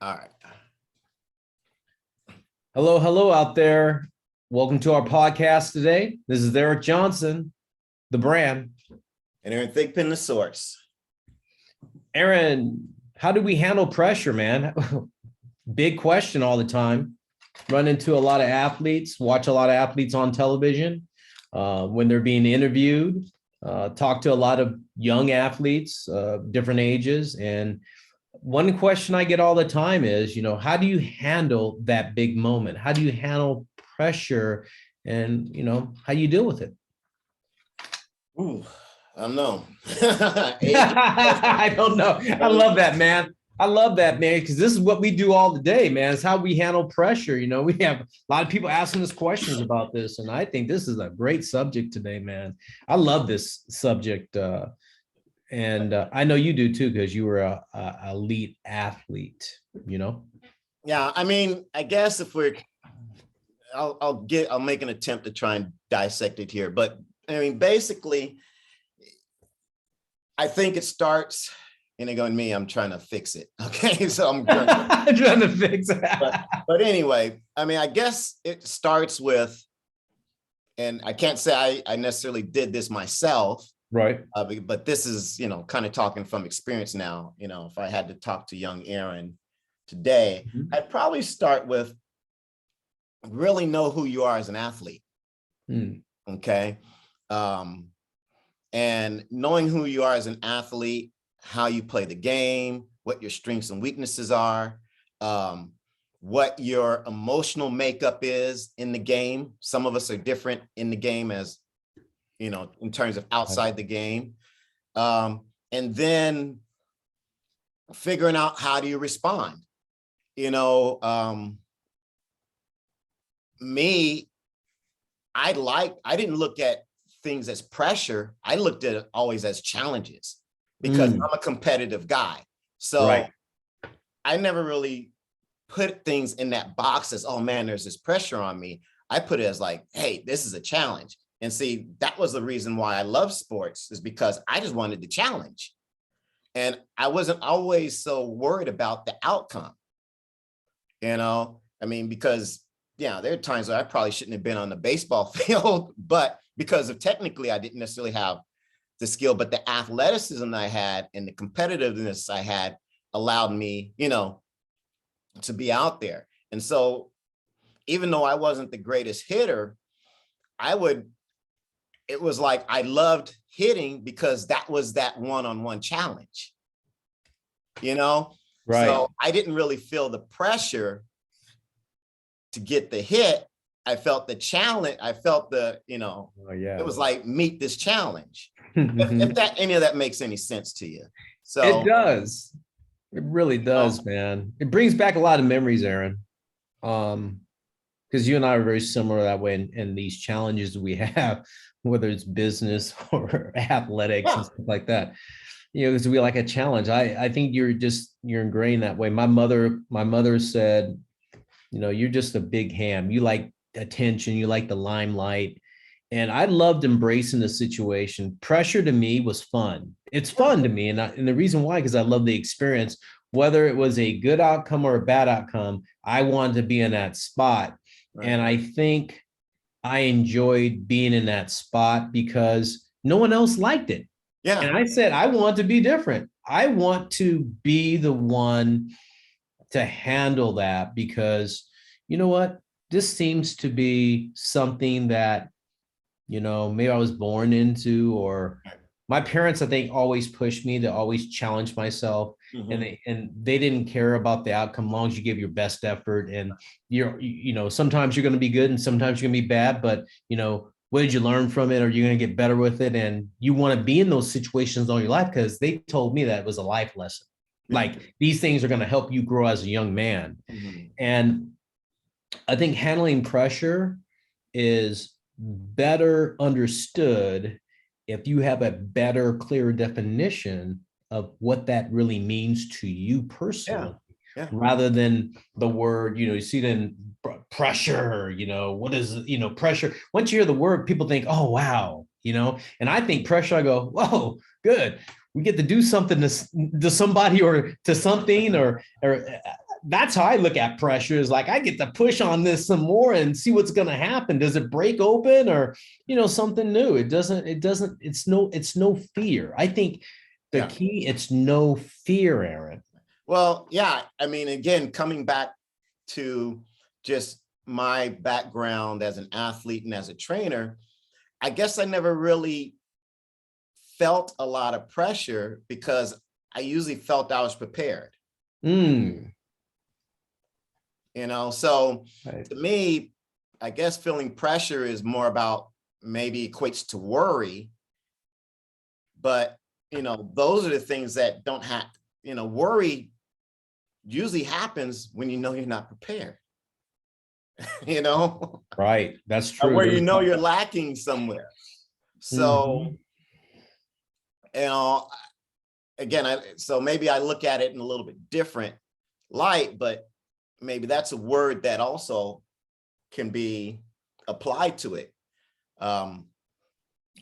All right. Hello, hello out there. Welcome to our podcast today. This is Eric Johnson, the brand. And Aaron Thigpen, the source. Aaron, how do we handle pressure, man? Big question all the time. Run into a lot of athletes, watch a lot of athletes on television when they're being interviewed, talk to a lot of young athletes, different ages. And one question I get all the time is, how do you handle that big moment? How do you handle pressure and, how do you deal with it? Ooh, I don't know. I don't know. I love that, man. I love that, man, because this is what we do all the day, man. It's how we handle pressure. We have a lot of people asking us questions about this, and I think this is a great subject today, man. I love this subject. And I know you do too, because you were a elite athlete, Yeah, I mean, I guess if I'll make an attempt to try and dissect it here. But I mean, basically, I think it starts, I'm trying to fix it. Okay, so I'm trying to fix it. But anyway, I mean, I guess it starts with, and I can't say I necessarily did this myself. Right. But this is, kind of talking from experience now. If I had to talk to young Aaron today, I'd probably start with really know who you are as an athlete. Okay. And knowing who you are as an athlete, how you play the game, what your strengths and weaknesses are, what your emotional makeup is in the game. Some of us are different in the game as in terms of outside the game. And then figuring out how do you respond. Me, I didn't look at things as pressure. I looked at it always as challenges because I'm a competitive guy. So I never really put things in that box as, oh man, there's this pressure on me. I put it as like, hey, this is a challenge. And see, that was the reason why I love sports, is because I just wanted the challenge. And I wasn't always so worried about the outcome. Because, there are times where I probably shouldn't have been on the baseball field, but because of technically, I didn't necessarily have the skill, but the athleticism I had and the competitiveness I had allowed me, to be out there. And so even though I wasn't the greatest hitter, it was like I loved hitting because that was that one-on-one challenge, Right. So I didn't really feel the pressure to get the hit. I felt the challenge. I felt it was like, meet this challenge. if any of that makes any sense to you. So it does. It really does, man. It brings back a lot of memories, Aaron. Because you and I are very similar that way in these challenges we have, whether it's business or athletics and stuff like that. Because we like a challenge. I think you're ingrained that way. My mother said, you're just a big ham. You like attention, you like the limelight. And I loved embracing the situation. Pressure to me was fun. It's fun to me. And the reason why, because I love the experience, whether it was a good outcome or a bad outcome, I wanted to be in that spot. Right. And I think I enjoyed being in that spot because no one else liked it. Yeah. And I said, I want to be different. I want to be the one to handle that because you know what? This seems to be something that, maybe I was born into, or my parents, I think, always pushed me to always challenge myself. And they didn't care about the outcome, as long as you give your best effort. And sometimes you're going to be good and sometimes you're going to be bad, but what did you learn from it? Are you going to get better with it? And you want to be in those situations all your life, because they told me that it was a life lesson. Like, these things are going to help you grow as a young man. And I think handling pressure is better understood if you have a better, clearer definition of what that really means to you personally, rather than the word, you see it in pressure, what is, pressure. Once you hear the word, people think, oh, wow, and I think pressure, I go, whoa, good. We get to do something to somebody or to something, or that's how I look at pressure, is like, I get to push on this some more and see what's going to happen. Does it break open, or, something new? It's no fear. I think the key, it's no fear, Aaron. Well, yeah. I mean, again, coming back to just my background as an athlete and as a trainer, I guess I never really felt a lot of pressure because I usually felt I was prepared. So Right. to me, I guess feeling pressure is more about, maybe equates to worry, but those are the things that don't have, worry usually happens when you're not prepared. Right. That's true. Where you're lacking somewhere. So, again, so maybe I look at it in a little bit different light, but maybe that's a word that also can be applied to it. I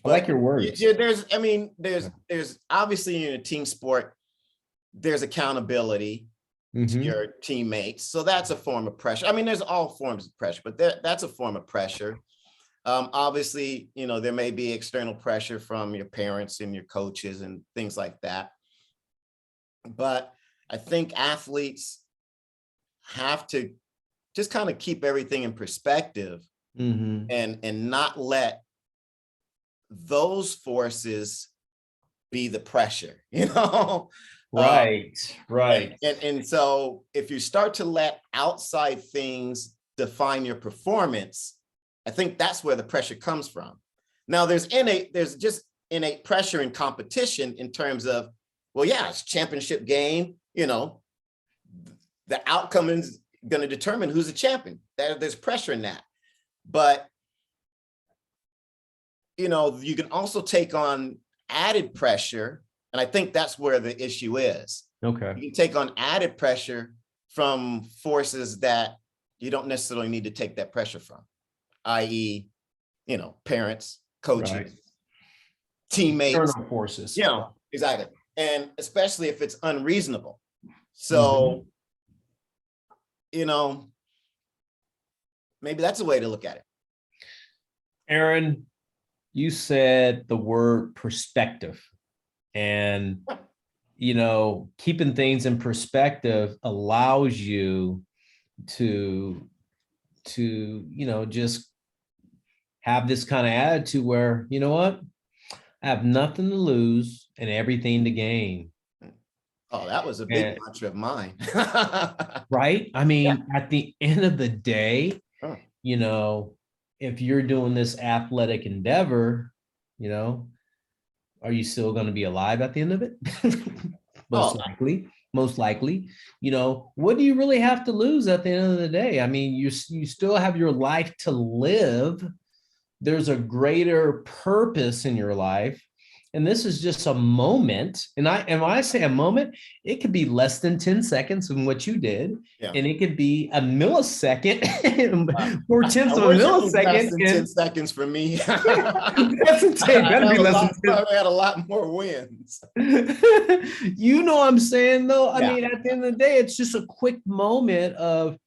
like your words. Yeah, there's obviously, in a team sport, there's accountability to your teammates. So that's a form of pressure. I mean, there's all forms of pressure, but that's a form of pressure. Obviously, there may be external pressure from your parents and your coaches and things like that. But I think athletes have to just kind of keep everything in perspective, and not let those forces be the pressure, Right. And so if you start to let outside things define your performance, I think that's where the pressure comes from. Now, there's just innate pressure in competition in terms of, well, yeah, it's championship game, the outcome is going to determine who's a champion. There's pressure in that. But, you can also take on added pressure. And I think that's where the issue is. Okay. You can take on added pressure from forces that you don't necessarily need to take that pressure from, i.e., parents, coaches, Right. Teammates. External forces. Exactly. And especially if it's unreasonable. So, maybe that's a way to look at it. Aaron, you said the word perspective. And, keeping things in perspective allows you to just have this kind of attitude where, you know what, I have nothing to lose and everything to gain. Oh, that was a big mantra of mine. Right? I mean, at the end of the day, if you're doing this athletic endeavor, are you still going to be alive at the end of it? Most likely. What do you really have to lose at the end of the day? I mean, you still have your life to live. There's a greater purpose in your life. And this is just a moment. And when I say a moment, it could be less than 10 seconds in what you did. Yeah. And it could be a millisecond, 4/10 of a millisecond. Less than 10 seconds for me. Better be less than 10. I had a lot more wins. You know what I'm saying, though? I mean, at the end of the day, it's just a quick moment of,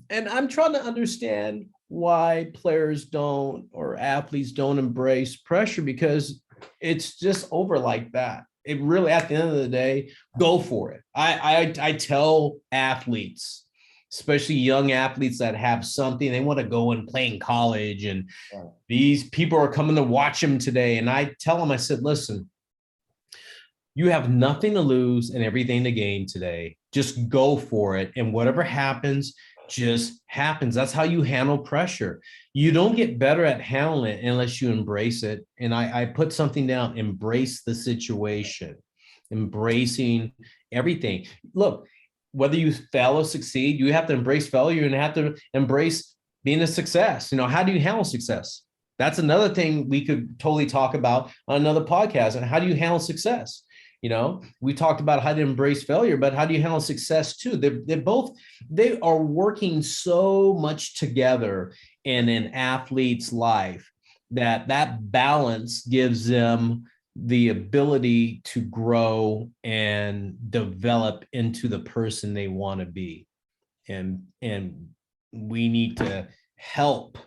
and I'm trying to understand why players don't, or athletes don't embrace pressure, because it's just over like that. It really, at the end of the day, go for it. I tell athletes, especially young athletes that have something, they want to go and play in college, and these people are coming to watch them today. And I tell them, I said, listen, you have nothing to lose and everything to gain today. Just go for it. And whatever happens, just happens. That's how you handle pressure. You don't get better at handling it unless you embrace it. And I put something down: embrace the situation, embracing everything. Look, whether you fail or succeed, you have to embrace failure and have to embrace being a success. How do you handle success? That's another thing we could totally talk about on another podcast. And how do you handle success? We talked about how to embrace failure, but how do you handle success too? They are working so much together in an athlete's life that balance gives them the ability to grow and develop into the person they want to be. and we need to help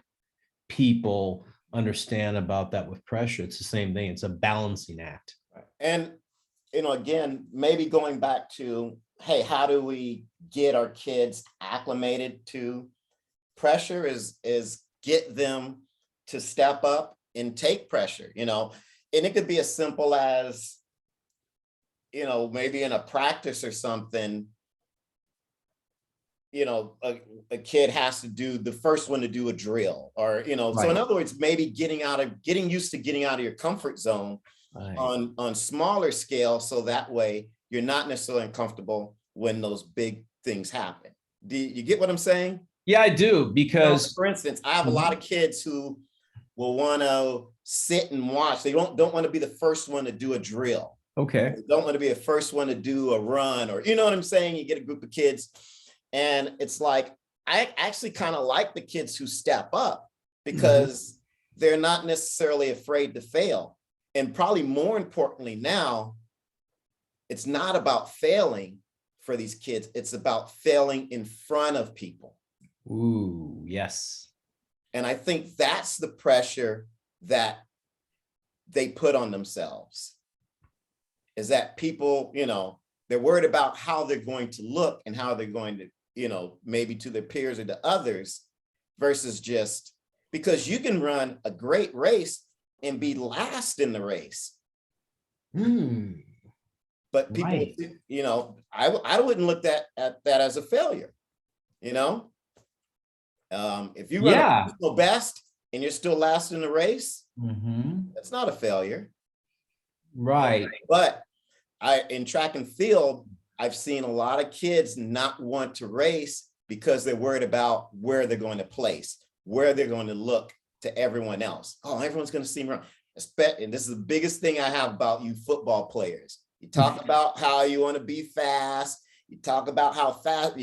people understand about that with pressure. It's the same thing. It's a balancing act. And, again, maybe going back to, hey, how do we get our kids acclimated to pressure is get them to step up and take pressure, and it could be as simple as, maybe in a practice or something, a kid has to do the first one to do a drill, or, so in other words, maybe getting used to getting out of your comfort zone on smaller scale. So that way you're not necessarily uncomfortable when those big things happen. Do you get what I'm saying? Yeah, I do. Because for instance, I have a lot of kids who will want to sit and watch. They don't want to be the first one to do a drill. Okay. They don't want to be the first one to do a run, or, you know what I'm saying? You get a group of kids and it's like, I actually kind of like the kids who step up because they're not necessarily afraid to fail. And probably more importantly now, it's not about failing for these kids. It's about failing in front of people. Ooh, yes. And I think that's the pressure that they put on themselves, is that people, they're worried about how they're going to look and how they're going to, maybe to their peers or to others, versus just because you can run a great race and be last in the race. But people, right. I wouldn't look at that as a failure, if you run a personal best and you're still last in the race, that's not a failure. Right. But in track and field, I've seen a lot of kids not want to race because they're worried about where they're going to place, where they're going to look to everyone else. Oh, everyone's going to see me run. And this is the biggest thing I have about you football players. You talk about how you want to be fast. You talk about how fast,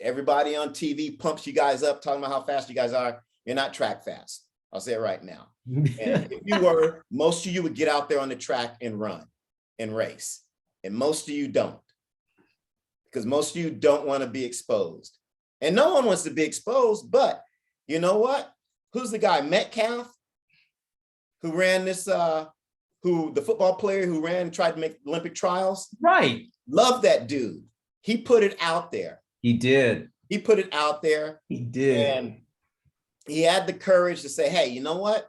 everybody on TV pumps you guys up, talking about how fast you guys are. You're not track fast. I'll say it right now. And if you were, most of you would get out there on the track and run and race. And most of you don't. Because most of you don't want to be exposed. And no one wants to be exposed, but you know what? Who's the guy, Metcalf, who ran this, the football player who tried to make Olympic trials? Right. Love that dude. He put it out there. He did. He put it out there. He did. And he had the courage to say, hey, you know what?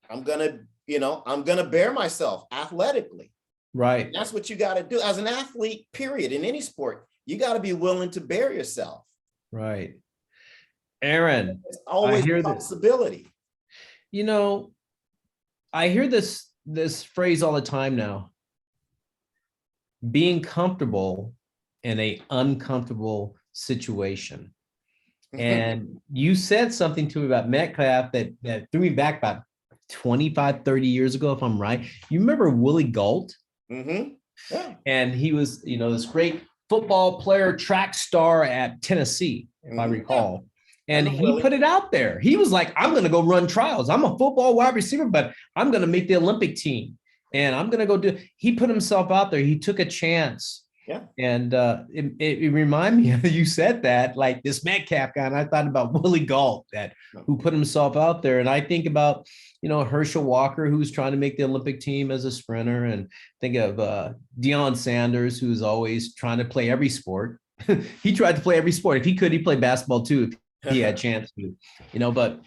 I'm going to bear myself athletically. Right. And that's what you got to do as an athlete, period. In any sport, you got to be willing to bear yourself. Right. Aaron, it's always a possibility. I hear this phrase all the time now. Being comfortable in an uncomfortable situation. And you said something to me about Metcalf that threw me back about 25, 30 years ago, if I'm right. You remember Willie Gault? Yeah. And he was, this great football player, track star at Tennessee, if I recall. And he put it out there. He was like, I'm going to go run trials. I'm a football wide receiver, but I'm going to make the Olympic team. And I'm going to go he put himself out there. He took a chance. Yeah. And it reminded me of you said that, like this Metcalf guy. And I thought about Willie Gault, who put himself out there. And I think about, Herschel Walker, who's trying to make the Olympic team as a sprinter. And think of Deion Sanders, who's always trying to play every sport. He tried to play every sport. If he could, he'd play basketball too, if he had a chance to, but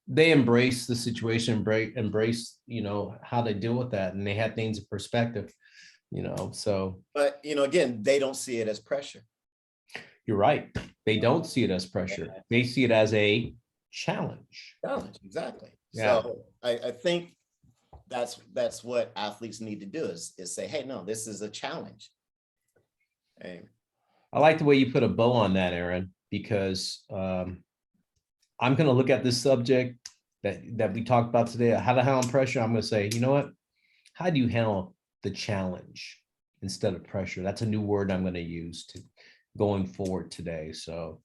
they embrace the situation, embrace, how they deal with that. And they had things in perspective. But again, they don't see it as pressure. You're right. They don't see it as pressure. Yeah. They see it as a challenge. Exactly. Yeah. So I think that's what athletes need to do is say, hey, no, this is a challenge. Hey. I like the way you put a bow on that, Aaron, because I'm going to look at this subject that we talked about today, how to handle pressure. I'm going to say, you know what? How do you handle the challenge instead of pressure? That's a new word I'm going to use going forward today. So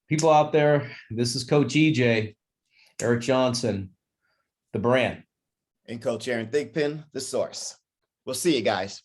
people out there, this is Coach EJ, Eric Johnson, the brand. And Coach Aaron Thigpen, the source. We'll see you guys.